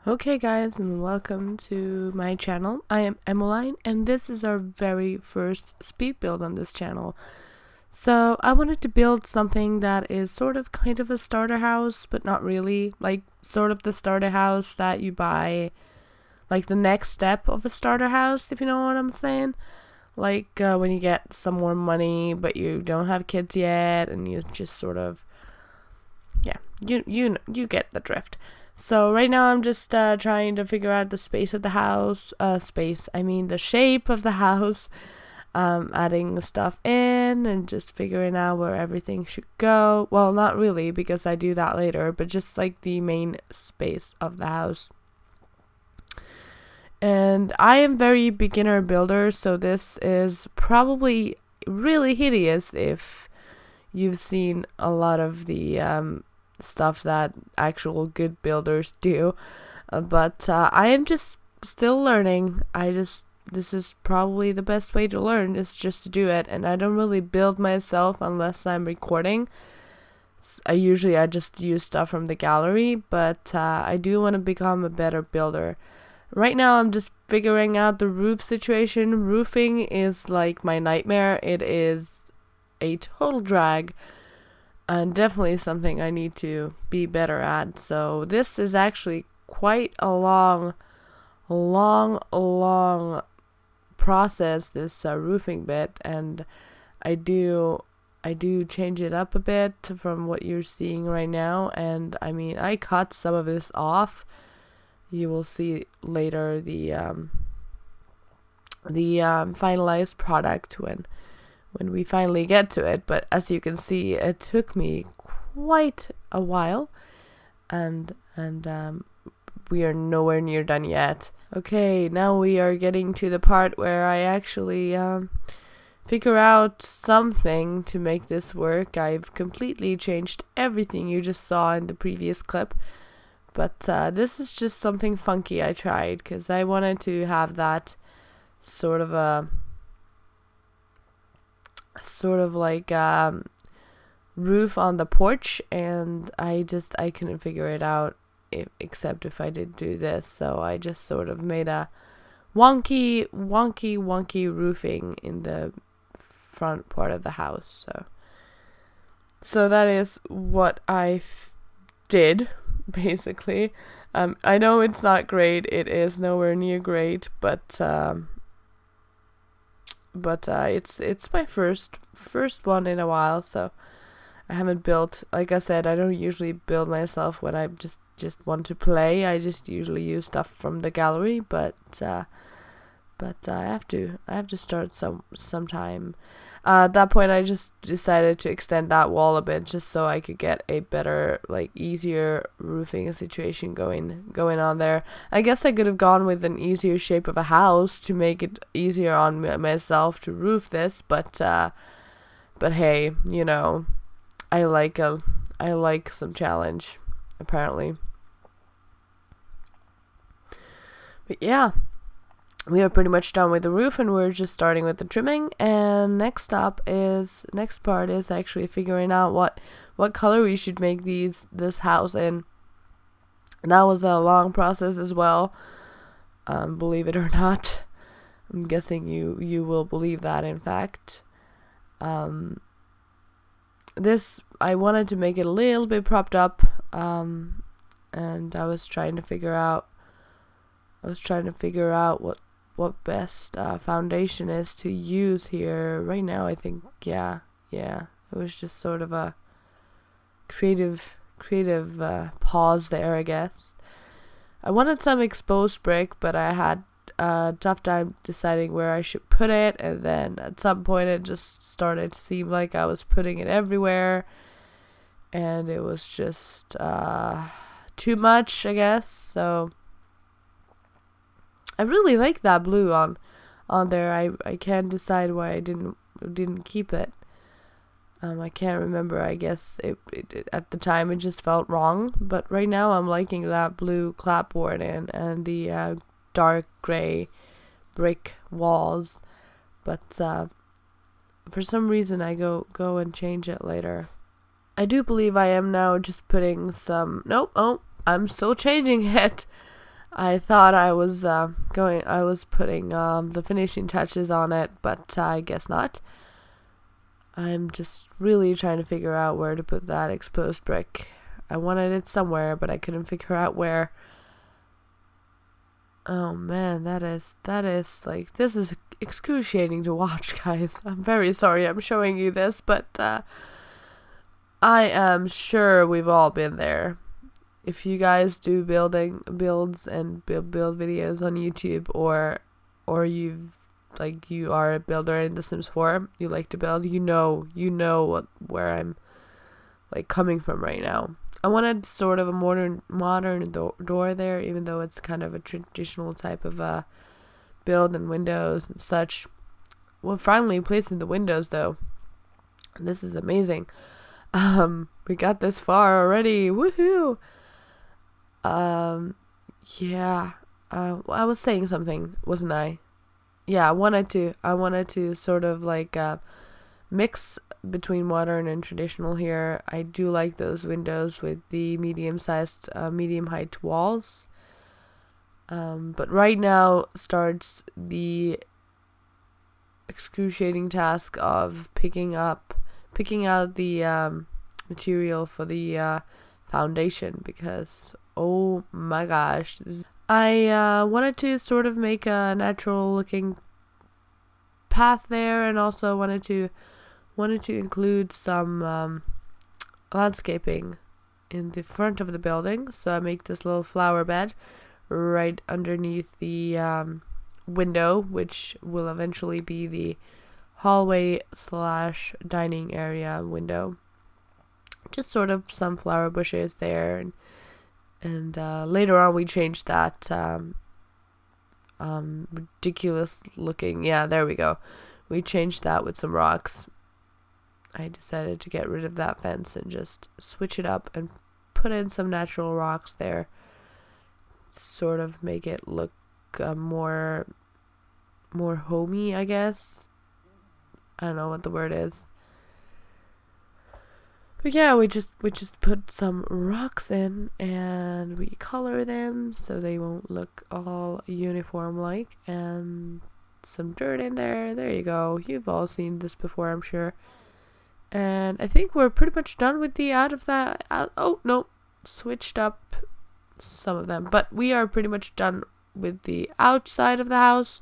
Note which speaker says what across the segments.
Speaker 1: Okay guys, and welcome to my channel. I am Emaline, and this is our very first speed build on this channel. So I wanted to build something that is sort of kind of a starter house, but not really. Like sort of the starter house that you buy, like the next step of a starter house, if you know what I'm saying. Like when you get some more money, but you don't have kids yet, and you just sort of, yeah, you get the drift. So right now I'm just trying to figure out the space of the house, the shape of the house, adding stuff in and just figuring out where everything should go. Well, not really, because I do that later, but just like the main space of the house. And I am very beginner builder, so this is probably really hideous if you've seen a lot of the stuff that actual good builders do, but I am just still learning. This is probably the best way to learn, is just to do it, and I don't really build myself unless I'm recording. I just use stuff from the gallery, but I do want to become a better builder. Right now I'm just figuring out the roof situation. Roofing is like my nightmare. It is a total drag, and definitely something I need to be better at. So this is actually quite a long process, this roofing bit, and I do change it up a bit from what you're seeing right now. And I mean, I cut some of this off. You will see later the finalized product when we finally get to it. But as you can see, it took me quite a while, and we are nowhere near done yet. Okay, now we are getting to the part where I actually figure out something to make this work. I've completely changed everything you just saw in the previous clip, but this is just something funky I tried, because I wanted to have that sort of like roof on the porch, and I couldn't figure it out except if I did do this. So I just sort of made a wonky roofing in the front part of the house. So that is what I did, basically. I know it's not great. It is nowhere near great, but it's my first one in a while, so I haven't built. Like I said, I don't usually build myself when I just want to play. I just usually use stuff from the gallery, but I have to start sometime. At that point, I just decided to extend that wall a bit, just so I could get a better, like, easier roofing situation going on there. I guess I could have gone with an easier shape of a house to make it easier on myself to roof this, but hey, you know, I like some challenge, apparently. But yeah, we are pretty much done with the roof, and we're just starting with the trimming. And next part is actually figuring out what color we should make this house in. And that was a long process as well, believe it or not. I'm guessing you will believe that, in fact. This, I wanted to make it a little bit propped up, and I was trying to figure out what best foundation is to use here. Right now, I think, yeah, it was just sort of a creative pause there, I guess. I wanted some exposed brick, but I had a tough time deciding where I should put it, and then at some point it just started to seem like I was putting it everywhere, and it was just too much, I guess. So I really like that blue on there. I can't decide why I didn't keep it. I can't remember. I guess it at the time it just felt wrong, but right now I'm liking that blue clapboard and the dark gray brick walls. But for some reason I go and change it later. I do believe I am now just putting some. Nope. Oh, I'm still changing it. I thought I was putting the finishing touches on it, but I guess not. I'm just really trying to figure out where to put that exposed brick. I wanted it somewhere, but I couldn't figure out where. Oh man, that is like, this is excruciating to watch, guys. I'm very sorry I'm showing you this, but I am sure we've all been there. If you guys do builds and build videos on YouTube, or you are a builder in The Sims 4, you like to build, you know where I'm like coming from right now. I wanted sort of a modern door there, even though it's kind of a traditional type of build and windows and such. We're finally placing the windows though. This is amazing. We got this far already. Woohoo! Yeah. I was saying something, wasn't I? Yeah, I wanted to sort of like mix between modern and traditional here. I do like those windows with the medium-sized, medium height walls. But right now starts the excruciating task of picking out the material for the foundation, because oh my gosh, I wanted to sort of make a natural looking path there, and also wanted to include some landscaping in the front of the building. So I make this little flower bed right underneath the window, which will eventually be the hallway / dining area window. Just sort of some flower bushes there, and later on we changed that ridiculous looking, yeah, there we go, we changed that with some rocks. I decided to get rid of that fence and just switch it up and put in some natural rocks there, sort of make it look more homey, I guess. I don't know what the word is. But yeah, we just put some rocks in and we color them so they won't look all uniform like, and some dirt in there. There you go. You've all seen this before, I'm sure. And I think we're pretty much done with the oh no, switched up some of them, but we are pretty much done with the outside of the house.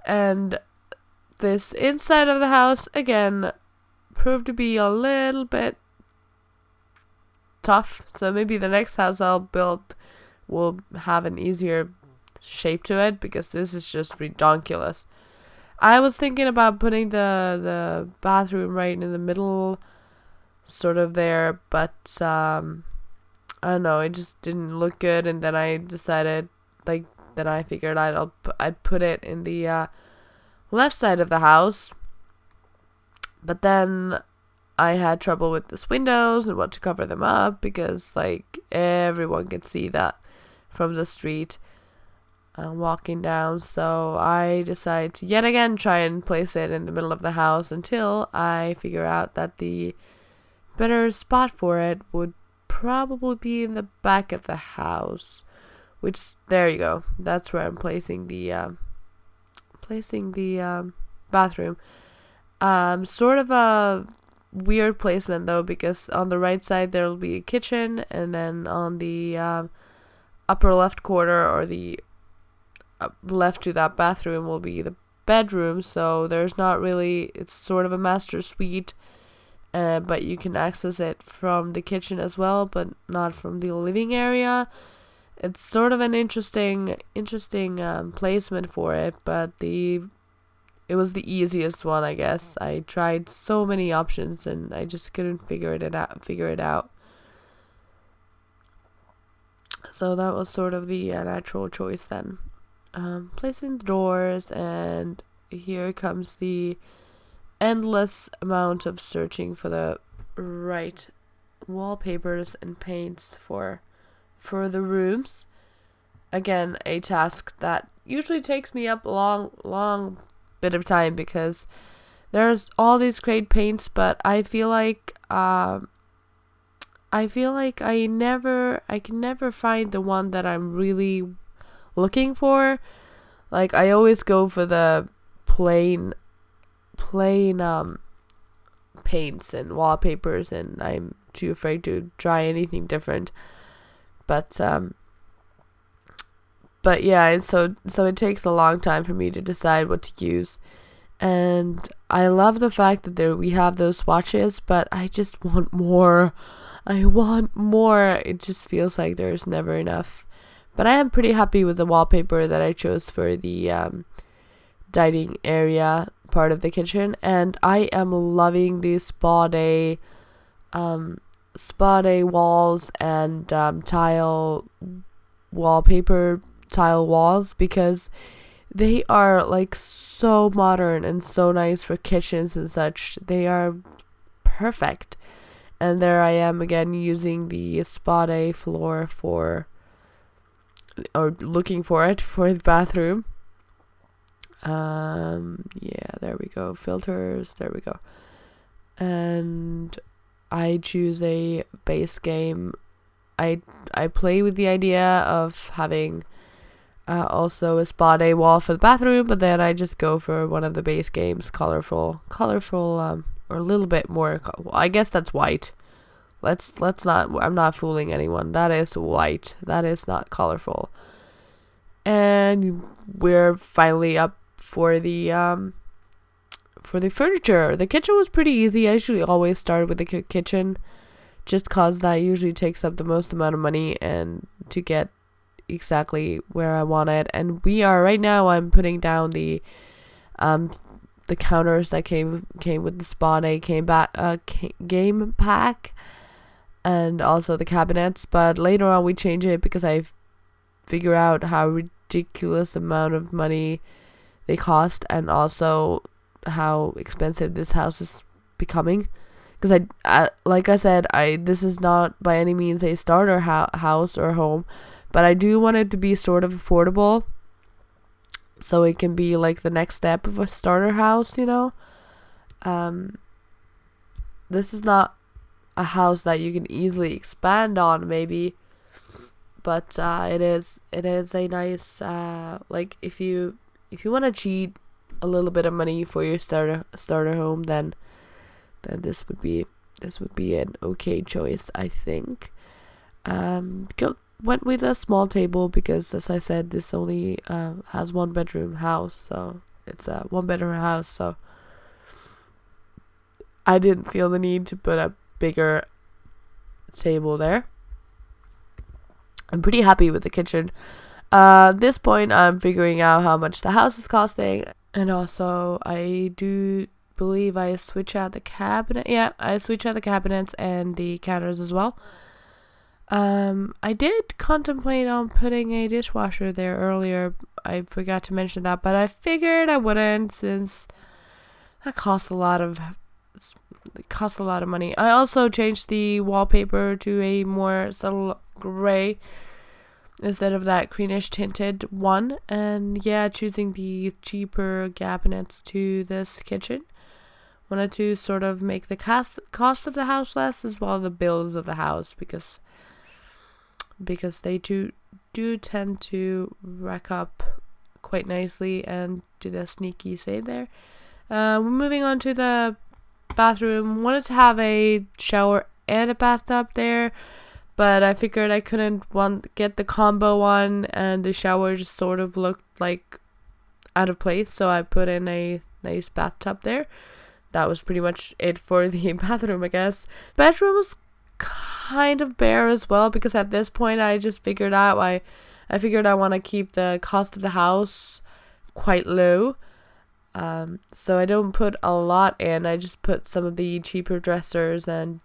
Speaker 1: And this inside of the house, again, proved to be a little bit tough. So maybe the next house I'll build will have an easier shape to it, because this is just redonkulous. I was thinking about putting the bathroom right in the middle, sort of there, but I don't know, it just didn't look good. And then I decided, then I figured I'd put it in the left side of the house. But then I had trouble with these windows and what to cover them up, because everyone can see that from the street walking down. So I decided to yet again try and place it in the middle of the house until I figure out that the better spot for it would probably be in the back of the house, which, there you go, that's where I'm placing the bathroom. Sort of a weird placement though, because on the right side there will be a kitchen, and then on the upper left corner, or the left to that bathroom, will be the bedroom. So there's not really, it's sort of a master suite, but you can access it from the kitchen as well, but not from the living area. It's sort of an interesting placement for it, but it was the easiest one, I guess. I tried so many options and I just couldn't figure it out. So that was sort of the natural choice then. Placing the doors, and here comes the endless amount of searching for the right wallpapers and paints for the rooms. Again, a task that usually takes me up a long bit of time, because there's all these great paints, but I feel like I can never find the one that I'm really looking for. Like, I always go for the plain paints and wallpapers, and I'm too afraid to try anything different. But yeah, and so it takes a long time for me to decide what to use. And I love the fact that we have those swatches, but I just want more. I want more. It just feels like there's never enough. But I am pretty happy with the wallpaper that I chose for the dining area part of the kitchen, and I am loving these spa day walls and tile walls, because they are like so modern and so nice for kitchens and such. They are perfect. And there I am again using the spa day floor looking for it for the bathroom. Yeah, there we go. Filters, there we go. And I choose a base game. I play with the idea of having also a spa day wall for the bathroom, but then I just go for one of the base games, colorful, or a little bit more. I guess that's white. Let's not. I'm not fooling anyone. That is white. That is not colorful. And we're finally up for the furniture. The kitchen was pretty easy. I usually always start with the kitchen, just cause that usually takes up the most amount of money and to get exactly where I want it. And we are right now. I'm putting down the counters that came with the spa day game pack, and also the cabinets. But later on we change it because I figure out how ridiculous amount of money they cost, and also how expensive this house is becoming. Because I like I said, this is not by any means a starter house or home, but I do want it to be sort of affordable, so it can be like the next step of a starter house, you know. This is not a house that you can easily expand on, maybe, but it is a nice like if you want to cheat a little bit of money for your starter home, then this would be an okay choice, I think. Went with a small table because, as I said, this only has one bedroom house, so it's a one bedroom house, so I didn't feel the need to put a bigger table there. I'm pretty happy with the kitchen. At this point, I'm figuring out how much the house is costing, and also I do believe I switch out the cabinet. Yeah, I switch out the cabinets and the counters as well. I did contemplate on putting a dishwasher there earlier. I forgot to mention that, but I figured I wouldn't, since that costs a lot of money. I also changed the wallpaper to a more subtle gray instead of that greenish tinted one, and yeah, choosing the cheaper cabinets to this kitchen. Wanted to sort of make the cost of the house less, as well as the bills of the house, because they do tend to rack up quite nicely, and do the sneaky save there. We're moving on to the bathroom. Wanted to have a shower and a bathtub there, but I figured I couldn't get the combo one, and the shower just sort of looked like out of place, so I put in a nice bathtub there. That was pretty much it for the bathroom, I guess. Bedroom was kind of bare as well, because at this point I just figured out I want to keep the cost of the house quite low. So I don't put a lot in. I just put some of the cheaper dressers, and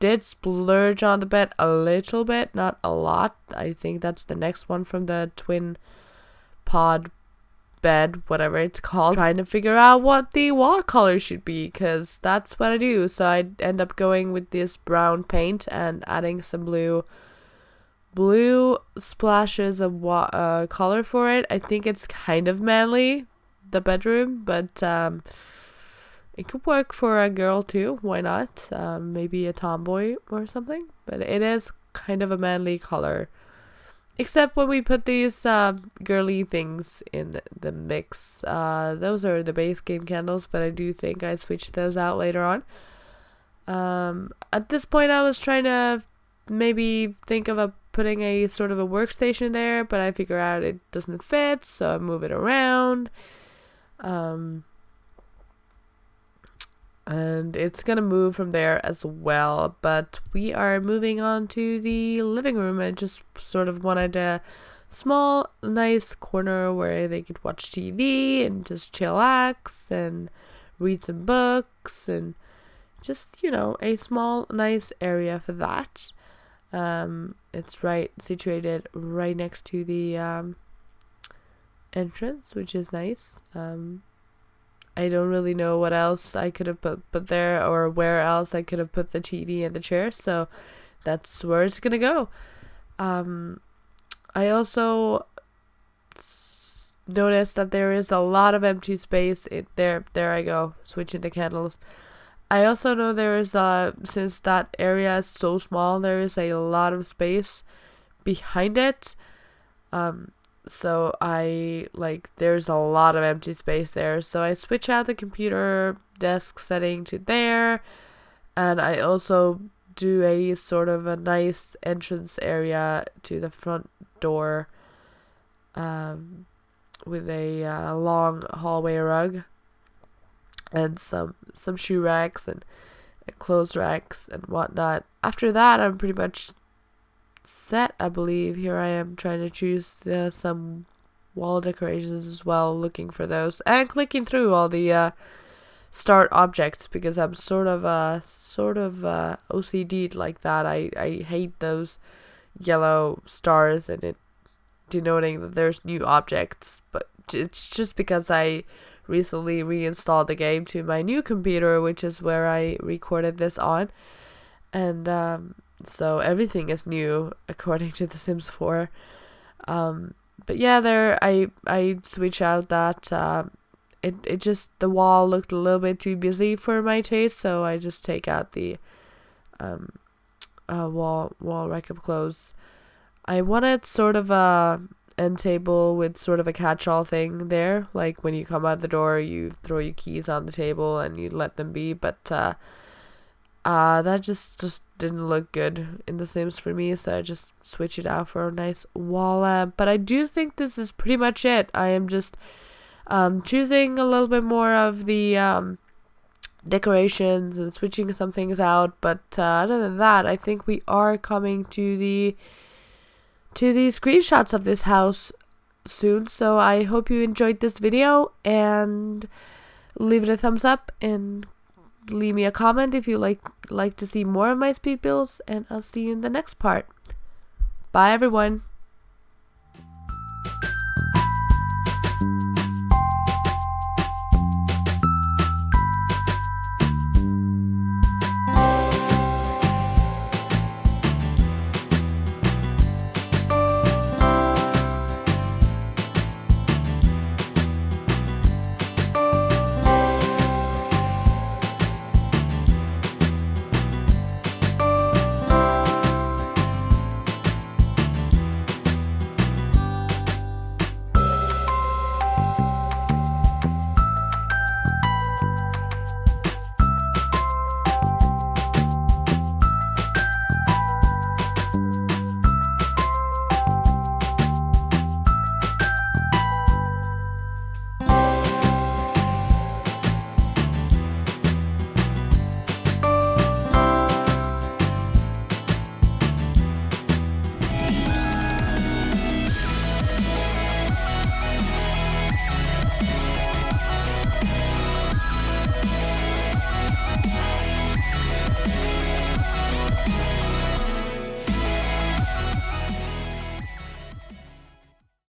Speaker 1: did splurge on the bed a little bit, not a lot. I think that's the next one from the twin pod bed, whatever it's called. Trying to figure out what the wall color should be, because that's what I do. So I end up going with this brown paint and adding some blue splashes of color for it. I think it's kind of manly, the bedroom, but it could work for a girl too. Why not? Maybe a tomboy or something. But it is kind of a manly color. Except when we put these girly things in the mix. Those are the base game candles, but I do think I switched those out later on. At this point I was trying to maybe think of putting a sort of a workstation there, but I figure out it doesn't fit, so I move it around. And it's gonna move from there as well, but we are moving on to the living room. I just sort of wanted a small nice corner where they could watch TV and just chillax and read some books, and just, you know, a small nice area for that. It's situated right next to the entrance, which is nice. I don't really know what else I could have put there, or where else I could have put the TV and the chair, so that's where it's gonna go. I also noticed that there is a lot of empty space there. There I go, switching the candles. I also know there is since that area is so small, there is a lot of space behind it. So there's a lot of empty space there. So I switch out the computer desk setting to there, and I also do a sort of a nice entrance area to the front door, with a long hallway rug and some shoe racks and clothes racks and whatnot. After that, I'm pretty much set, I believe. Here I am trying to choose some wall decorations as well, looking for those and clicking through all the start objects, because I'm sort of OCD'd like that. I hate those yellow stars and it denoting that there's new objects, but it's just because I recently reinstalled the game to my new computer, which is where I recorded this on, and so everything is new according to The Sims 4. But yeah, there I switch out that it just, the wall looked a little bit too busy for my taste, so I just take out the wall rack of clothes. I wanted sort of a end table with sort of a catch-all thing there, like when you come out the door you throw your keys on the table and you let them be, but that just didn't look good in The Sims for me, so I just switch it out for a nice wall lamp. But I do think this is pretty much it. I am just choosing a little bit more of the decorations and switching some things out, but other than that, I think we are coming to the screenshots of this house soon. So I hope you enjoyed this video, and leave it a thumbs up and leave me a comment if you like to see more of my speed builds, and I'll see you in the next part. Bye everyone.